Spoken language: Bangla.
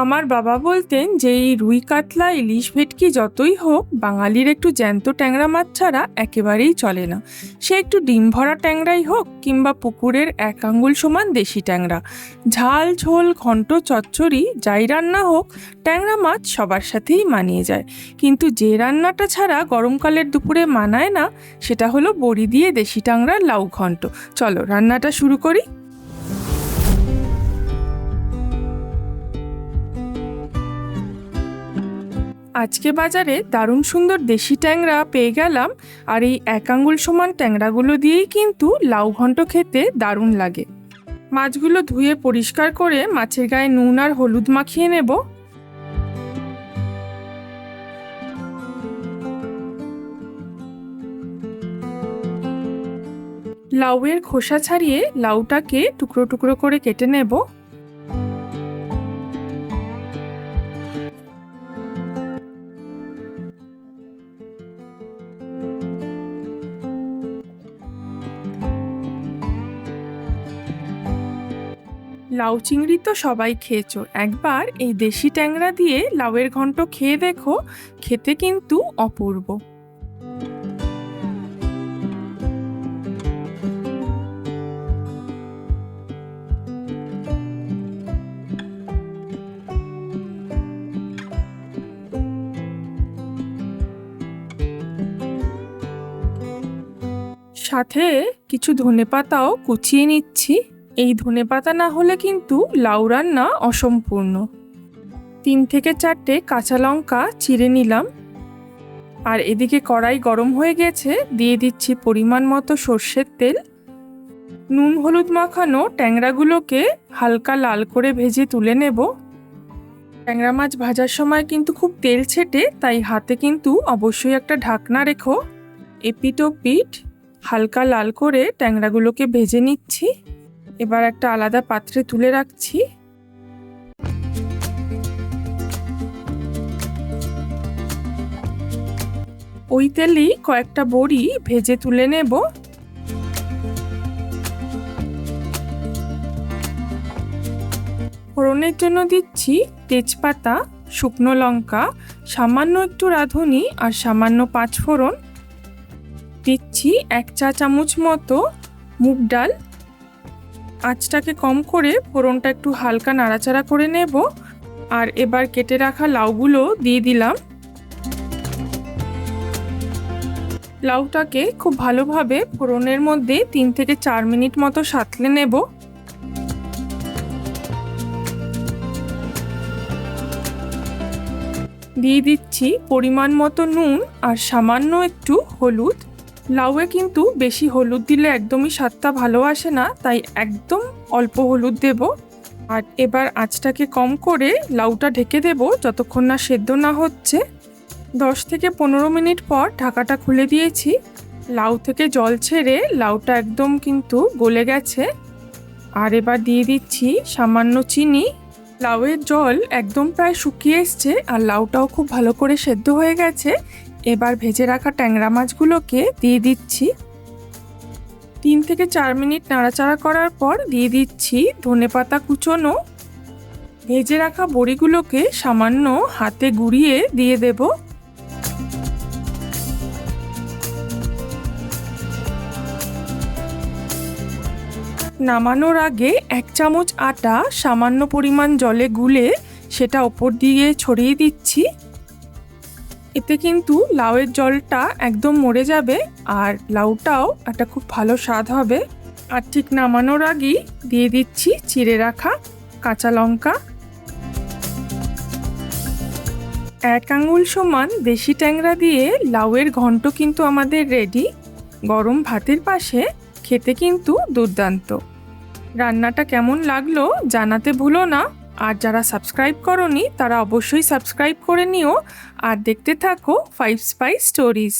আমার বাবা বলতেন যে এই রুই কাতলা ইলিশ ভেটকি যতই হোক বাঙালির একটু জ্যান্ত ট্যাংরা মাছ ছাড়া একেবারেই চলে না। সে একটু ডিম ভরা ট্যাংরাই হোক কিংবা পুকুরের 1 আঙ্গুল সমান দেশি ট্যাংরা, ঝাল ঝোল ঘন্ট চচ্চড়ি যাই রান্না হোক, ট্যাংরা মাছ সবার সাথেই মানিয়ে যায়। কিন্তু যে রান্নাটা ছাড়া গরমকালের দুপুরে মানায় না সেটা হলো বড়ি দিয়ে দেশি ট্যাংরার লাউ ঘন্ট। চলো রান্নাটা শুরু করি। আজকে বাজারে দারুণ সুন্দর দেশি ট্যাংরা পেয়ে গেলাম, আর এই 1 আঙ্গুল সমান ট্যাংরাগুলো দিয়েই কিন্তু লাউ ঘন্ট খেতে দারুণ লাগে। মাছগুলো ধুয়ে পরিষ্কার করে মাছের গায়ে নুন আর হলুদ মাখিয়ে নেব। লাউয়ের খোসা ছাড়িয়ে লাউটাকে টুকরো টুকরো করে কেটে নেব। লাউ চিংড়ি তো সবাই খেয়েছো, একবার এই দেশি ট্যাংরা দিয়ে লাউয়ের ঘন্ট খেয়ে দেখো, খেতে কিন্তু অপূর্ব। সাথে কিছু ধনেপাতাও কুচিয়ে নিচ্ছি। এই ধনেপাতা না হলে কিন্তু লাউ রান্না অসম্পূর্ণ। 3 থেকে 4টে কাঁচা লঙ্কা চিড়ে নিলাম। আর এদিকে কড়াই গরম হয়ে গেছে, দিয়ে দিচ্ছি পরিমাণ মতো সর্ষের তেল। নুন হলুদ মাখানো ট্যাংরাগুলোকে হালকা লাল করে ভেজে তুলে নেব। ট্যাংরা মাছ ভাজার সময় কিন্তু খুব তেল ছেটে, তাই হাতে কিন্তু অবশ্যই একটা ঢাকনা রেখো। এপিট ওপিট হালকা লাল করে ট্যাংরাগুলোকে ভেজে নিচ্ছি। এবার একটা আলাদা পাত্রে তুলে রাখছি। ওই তেলেই কয়েকটা বড়ি ভেজে তুলে নেব। ফোড়নের জন্য দিচ্ছি তেজপাতা, শুকনো লঙ্কা, সামান্য একটু রাঁধুনি আর সামান্য 5 ফোড়ন। দিচ্ছি 1 চা চামচ মতো মুগ ডাল। আঁচটাকে কম করে ফোড়নটা একটু হালকা নাড়াচাড়া করে নেব। আর এবার কেটে রাখা লাউগুলো দিয়ে দিলাম। লাউটাকে খুব ভালোভাবে ফোড়নের মধ্যে 3 থেকে 4 মিনিট মতো সাঁতলে নেব। দিয়ে দিচ্ছি পরিমাণ মতো নুন আর সামান্য একটু হলুদ। লাউয়ে কিন্তু বেশি হলুদ দিলে একদমই স্বাদটা ভালো আসে না, তাই একদম অল্প হলুদ দেব। আর এবার আঁচটাকে কম করে লাউটা ঢেকে দেব যতক্ষণ না সেদ্ধ না হচ্ছে। 10 থেকে 15 মিনিট পর ঢাকাটা খুলে দিয়েছি। লাউ থেকে জল ছেড়ে লাউটা একদম কিন্তু গলে গেছে। আর এবার দিয়ে দিচ্ছি সামান্য চিনি। লাউয়ের জল একদম প্রায় শুকিয়ে এসছে আর লাউটাও খুব ভালো করে সেদ্ধ হয়ে গেছে। এবার ভেজে রাখা ট্যাংরা মাছগুলোকে দিয়ে দিচ্ছি। 3 থেকে 4 মিনিট নাড়াচাড়া করার পর দিয়ে দিচ্ছি ধনেপাতা কুচোনো। ভেজে রাখা বড়িগুলোকে সামান্য হাতে গুঁড়িয়ে দিয়ে দেব। নামানোর আগে 1 চামচ আটা সামান্য পরিমাণ জলে গুলে সেটা ওপর দিয়ে ছড়িয়ে দিচ্ছি। এতে কিন্তু লাউয়ের জলটা একদম মরে যাবে আর লাউটাও একটা খুব ভালো স্বাদ হবে। আর ঠিক নামানোর আগেই দিয়ে দিচ্ছি চিড়ে রাখা কাঁচা লঙ্কা। 1 আঙ্গুল সমান দেশি ট্যাংরা দিয়ে লাউয়ের ঘন্ট কিন্তু আমাদের রেডি। গরম ভাতের পাশে খেতে কিন্তু দুর্দান্ত। রান্নাটা কেমন লাগলো জানাতে ভুলো না। আর যারা সাবস্ক্রাইব করোনি তারা অবশ্যই সাবস্ক্রাইব করে নিও আর দেখতে থাকো 5 স্পাইস স্টোরিজ।